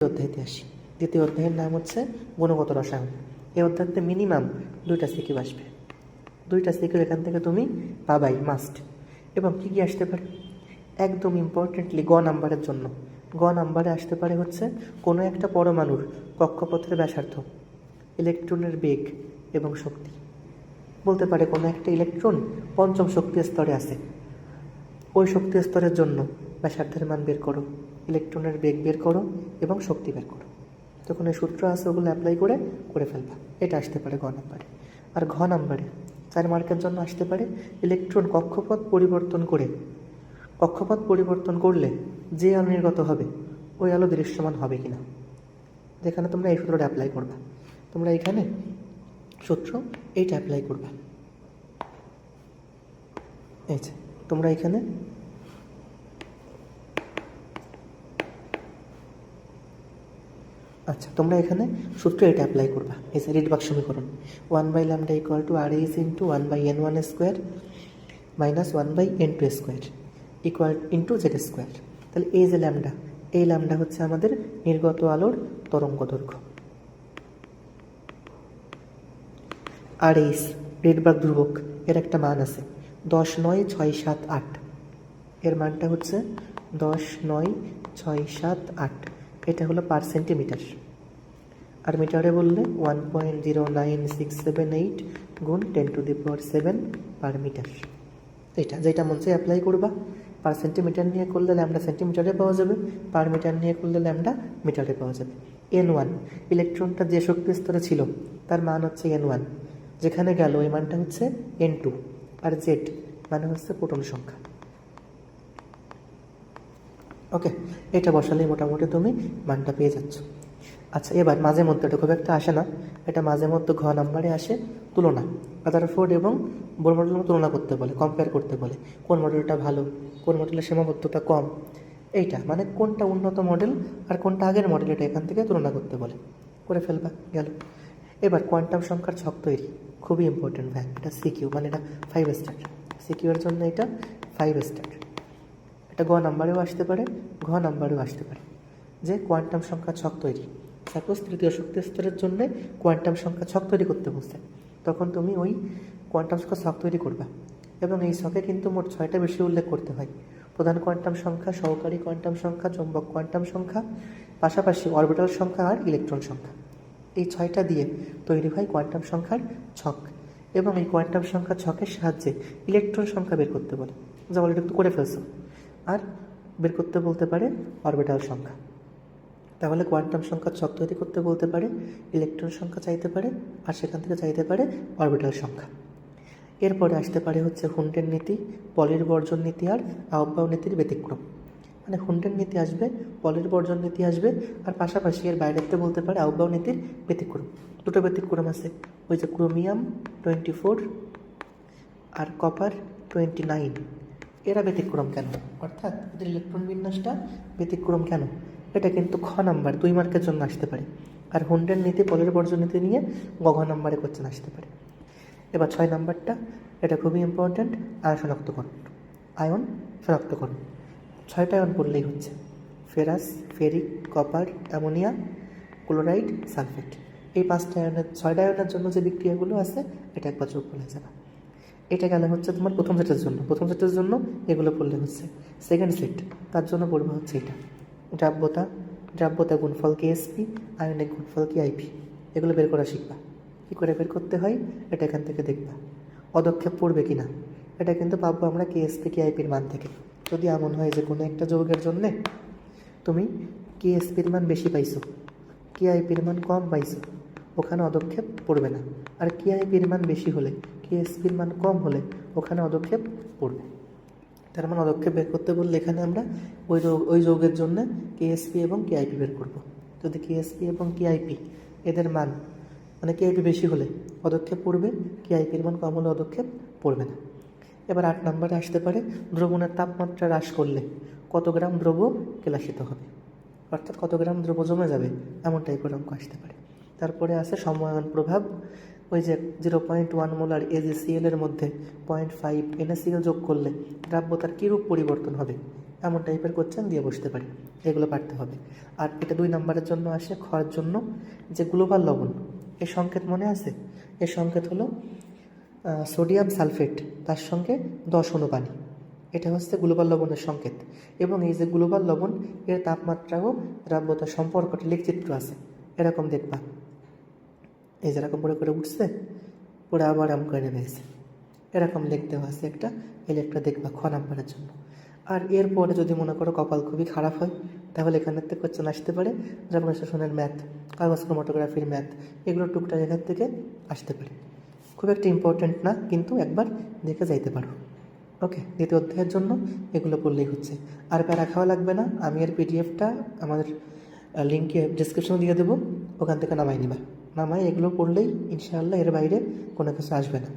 অধ্যায়তে আসি। দ্বিতীয় অধ্যায়ের নাম হচ্ছে গুণগত রসায়ন। এই অধ্যায়তে মিনিমাম 2টা সিকিউ আসবে। 2টা সিকিউ এখান থেকে তুমি পাবাই, মাস্ট। এবং কী কী আসতে পারে? একদম ইম্পর্টেন্টলি নাম্বারের জন্য নাম্বারে আসতে পারে হচ্ছে কোনো একটা পরমাণুর কক্ষপথের ব্যাসার্ধ, ইলেকট্রনের বেগ এবং শক্তি। বলতে পারে কোনো একটা ইলেকট্রন 5ম শক্তি স্তরে আছে, ওই শক্তি স্তরের জন্য ব্যাসার্ধের মান বের করো, ইলেকট্রনের বেগ বের করো এবং শক্তি বের করো। তখন এই সূত্র আছে, ওগুলো অ্যাপ্লাই করে ফেলবা। এটা আসতে পারে নাম্বারে। আর নাম্বারে 4 মার্কের জন্য আসতে পারে ইলেকট্রন কক্ষপথ পরিবর্তন করলে যে আলো নির্গত হবে ওই আলো দৃশ্যমান হবে কিনা। যেখানে তোমরা এই সূত্রটা অ্যাপ্লাই করবা। তোমরা এখানে সূত্র এইটা অ্যাপ্লাই করবা। এই যে তোমরা এখানে তোমরা এখানে সূত্র এটা অ্যাপ্লাই করবা। এই যে রিডবার্গ সমীকরণ 1/λ = RAs × 1/n1 square minus 1/n2 square into z²। তাহলে এই যে ল্যামডা, এই ল্যামডা হচ্ছে আমাদের নির্গত আলোর তরঙ্গ দৈর্ঘ্য। RAs রিডবার্গ ধ্রুবক, এর একটা মান আছে 10.9678। এর মানটা হচ্ছে 10.9678। এটা হলো পার সেন্টিমিটার। আর মিটারে বললে 1.09678 গুণ 10⁷ পার মিটার। এটা যেটা মন চাই অ্যাপ্লাই করবা। পার সেন্টিমিটার নিয়ে করলে ল্যামডা সেন্টিমিটারে পাওয়া যাবে, পার মিটার নিয়ে করলে ল্যামডা মিটারে পাওয়া যাবে। n1 ইলেকট্রনটা যে শক্তি স্তরে ছিল তার মান হচ্ছে n1, যেখানে গেল ওই মানটা হচ্ছে n2। আর z মানে হচ্ছে প্রোটন সংখ্যা। ওকে, এটা বসালেই মোটামুটি তুমি মানটা পেয়ে যাচ্ছ। আচ্ছা, এবার মাঝে মধ্যে এটা খুব একটা আসে না, এটা মাঝে মধ্যে নাম্বারে আসে তুলনা। রাদারফোর্ড এবং বোর মডেলের তুলনা করতে বলে, কম্পেয়ার করতে বলে, কোন মডেলটা ভালো, কোন মডেলের সীমাবদ্ধতা কম। এইটা মানে কোনটা উন্নত মডেল আর কোনটা আগের মডেল, এটা এখান থেকে তুলনা করতে বলে। করে ফেলবা, গেল। এবার কোয়ান্টাম সংখ্যার ছক তৈরি, খুবই ইম্পর্টেন্ট ভাই। এটা সিকিউ, মানে এটা 5 স্টার। সিকিউ এর জন্য এটা 5 স্টার। এটা নাম্বারেও আসতে পারে, নাম্বারেও আসতে পারে। যে কোয়ান্টাম সংখ্যা ছক তৈরি, সাপোজ তৃতীয় শক্তি স্তরের জন্য কোয়ান্টাম সংখ্যা ছক তৈরি করতে বলছে, তখন তুমি ওই কোয়ান্টাম সংখ্যা ছক তৈরি করবা। এবং এই ছকে কিন্তু মোট 6টা বিষয় উল্লেখ করতে হয়: প্রধান কোয়ান্টাম সংখ্যা, সহকারী কোয়ান্টাম সংখ্যা, চৌম্বক কোয়ান্টাম সংখ্যা, পাশাপাশি অরবিটাল সংখ্যা আর ইলেকট্রন সংখ্যা। এই 6টা দিয়ে তৈরি হয় কোয়ান্টাম সংখ্যার ছক। এবং এই কোয়ান্টাম সংখ্যার ছকের সাহায্যে ইলেকট্রন সংখ্যা বের করতে বলে, যা অলরেডি একটু করে ফেলছো। আর বের করতে বলতে পারে অরবিটাল সংখ্যা। তাহলে কোয়ান্টাম সংখ্যার ছক তৈরি করতে বলতে পারে, ইলেকট্রন সংখ্যা চাইতে পারে, আর সেখান থেকে চাইতে পারে অরবিটাল সংখ্যা। এরপরে আসতে পারে হচ্ছে হুন্ডের নীতি, পলির বর্জন নীতি আর আহ্বায়ক নীতির ব্যতিক্রম। মানে হুন্ডের নীতি আসবে, পলির বর্জন নীতি আসবে, আর পাশাপাশি এর বাইরেতে বলতে পারে আহ্বায়ক নীতির ব্যতিক্রম। দুটো ব্যতিক্রম আছে, ওই যে ক্রোমিয়াম 24 আর কপার 29। এরা ব্যতিক্রম কেন, অর্থাৎ এদের ইলেকট্রন বিন্যাসটা ব্যতিক্রম কেন, এটা কিন্তু নাম্বার 2 মার্কের জন্য আসতে পারে। আর হুন্ডের নীতি, পলের বর্জন নীতি নিয়ে নাম্বারে কোশ্চেন আসতে পারে। এবার 6 নাম্বারটা, এটা খুবই ইম্পর্ট্যান্ট, আয়ন শনাক্তকরণ। 6টা আয়ন পড়লেই হচ্ছে: ferrous, ferric, copper, ammonia, chloride, sulphate. এই 6টা আয়নের জন্য যে বিক্রিয়াগুলো আছে এটা একবার যোগ বলে যাবে। এটা গেলে হচ্ছে তোমার প্রথম সেটের জন্য এগুলো পড়লে হচ্ছে। সেকেন্ড সেট, তার জন্য পড়বে হচ্ছে এটা: দ্রাব্যতা গুণফল কেএসপি, আয়নিক গুণফল কেআইপি। এগুলো বের করা শিখবা। কী করে বের করতে হয় এটা এখান থেকে দেখবা। পদক্ষেপ পড়বে কিনা এটা কিন্তু পাবো আমরা কেএসপি কেআইপির মান থেকে। যদি এমন হয় যে কোনো একটা যৌগের জন্যে তুমি কেএসপির মান বেশি পাইছো, কেআইপির মান কম পাইছো, ওখানে পদক্ষেপ পড়বে না। আর কেআইপির মান বেশি হলে, কেএসপির মান কম হলে ওখানে পদক্ষেপ পড়বে। তার মানে পদক্ষেপ বের করতে বললে এখানে আমরা ওই যৌগের জন্য কেএসপি এবং কেআইপি বের করব। যদি কেএসপি এবং কেআইপি এদের মান, মানে কেআইপি বেশি হলে পদক্ষেপ পড়বে, কেআইপির মান কম হলে পদক্ষেপ পড়বে না। এবার 8 নম্বরে আসতে পারে দ্রবণের তাপমাত্রা হ্রাস করলে কত গ্রাম দ্রব্য কেলাসিত হবে, অর্থাৎ কত গ্রাম দ্রব্য জমে যাবে, এমন টাইপের অঙ্ক আসতে পারে। তারপরে আছে সময়ায়ন প্রভাব। ওই যে 0.1 মোলার AgCl এর মধ্যে 0.5 NaCl যোগ করলে দ্রাব্যতার কীরূপ পরিবর্তন হবে, এমন টাইপের কোশ্চেন দিয়ে বসতে পারে, এগুলো পারতে হবে। আর এটা 2 নম্বরের জন্য আসে, খর জন্য, যে গ্লোবাল লবণ, এর সংকেত মনে আছে? এর সংকেত হলো সোডিয়াম সালফেট, তার সঙ্গে 10 অণু পানি। এটা হচ্ছে গ্লোবাল লবণের সংকেত। এবং এই যে গ্লোবাল লবণ, এর তাপমাত্রা ও দ্রাব্যতা সম্পর্কটা লেখচিত্র আছে, এরকম দেখবা। এই যেরকম করে করে উঠছে, পরে আবার এমন করে নেমে গেছে, এরকম লিখতে আছে একটা, এই লেখটা দেখবা খ নাম্বারের জন্য। আর এরপরে যদি মনে করো কপাল খুবই খারাপ হয়, তাহলে এখান থেকে কোশ্চেন আসতে পারে যেমন সেশনের ম্যাথ, কাগজ ক্রোমাটোগ্রাফির ম্যাথ, এগুলো টুকটাক এখান থেকে আসতে পারে। খুব একটা ইম্পর্টেন্ট না, কিন্তু একবার দেখে যাইতে পারো। ওকে, দ্বিতীয় অধ্যায়ের জন্য এগুলো পড়লেই হচ্ছে। আর প্যারা খাওয়া লাগবে না, আমি এর পিডিএফটা আমাদের লিঙ্কে ডিসক্রিপশনে দিয়ে দেবো, ওখান থেকে নামাই নিবা। নামাই এগুলো পড়লেই ইনশাআল্লাহ এর বাইরে কোনো কিছু আসবে না।